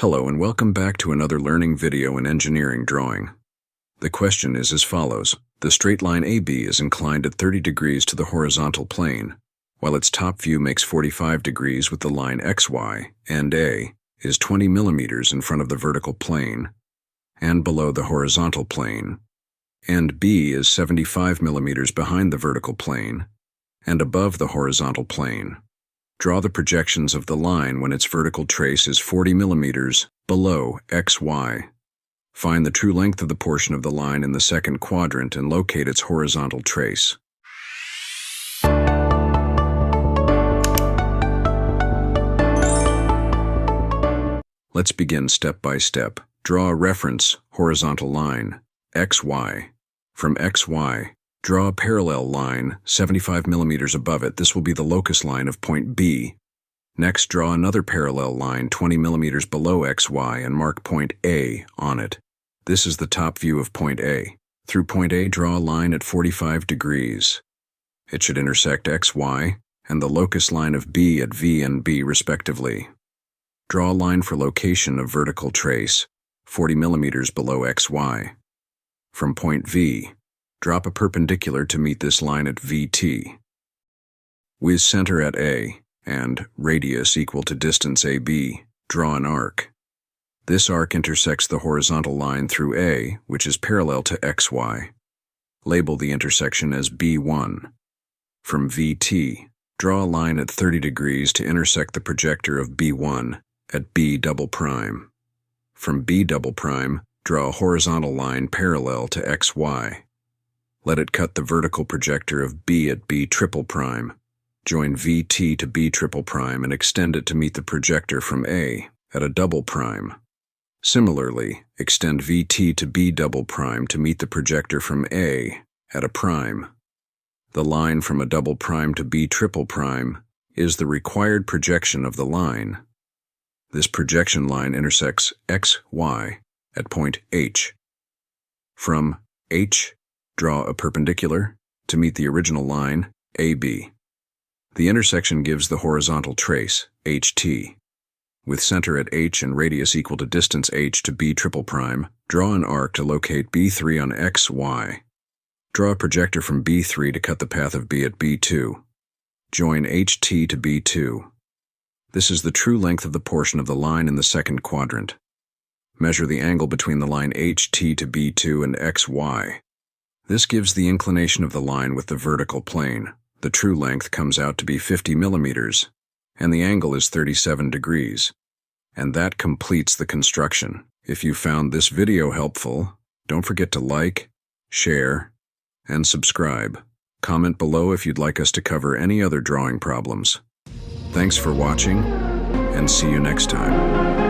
Hello and welcome back to another learning video in engineering drawing. The question is as follows. The straight line AB is inclined at 30 degrees to the horizontal plane, while its top view makes 45 degrees with the line XY, and A is 20 millimeters in front of the vertical plane and below the horizontal plane, and B is 75 millimeters behind the vertical plane and above the horizontal plane. Draw the projections of the line when its vertical trace is 40 millimeters below XY. Find the true length of the portion of the line in the second quadrant and locate its horizontal trace. Let's begin step by step. Draw a reference horizontal line, XY. From XY, draw a parallel line 75 millimeters above it. This will be the locus line of point B. Next, draw another parallel line 20 millimeters below XY and mark point A on it. This is the top view of point A. Through point A, draw a line at 45 degrees. It should intersect XY and the locus line of B at V and B respectively. Draw a line for location of vertical trace, 40 millimeters below XY. From point V, drop a perpendicular to meet this line at VT. With center at A and radius equal to distance AB, draw an arc. This arc intersects the horizontal line through A, which is parallel to XY. Label the intersection as B1. From VT, draw a line at 30 degrees to intersect the projector of B1 at B double prime. From B double prime, draw a horizontal line parallel to XY. Let it cut the vertical projector of B at B triple prime. Join VT to B triple prime and extend it to meet the projector from A at a double prime. Similarly, extend VT to B double prime to meet the projector from A at a prime. The line from a double prime to B triple prime is the required projection of the line. This projection line intersects XY at point H. From H, draw a perpendicular to meet the original line, AB. The intersection gives the horizontal trace, HT. With center at H and radius equal to distance H to B triple prime, draw an arc to locate B3 on XY. Draw a projector from B3 to cut the path of B at B2. Join HT to B2. This is the true length of the portion of the line in the second quadrant. Measure the angle between the line HT to B2 and XY. This gives the inclination of the line with the vertical plane. The true length comes out to be 50 millimeters, and the angle is 37 degrees. And that completes the construction. If you found this video helpful, don't forget to like, share, and subscribe. Comment below if you'd like us to cover any other drawing problems. Thanks for watching, and see you next time.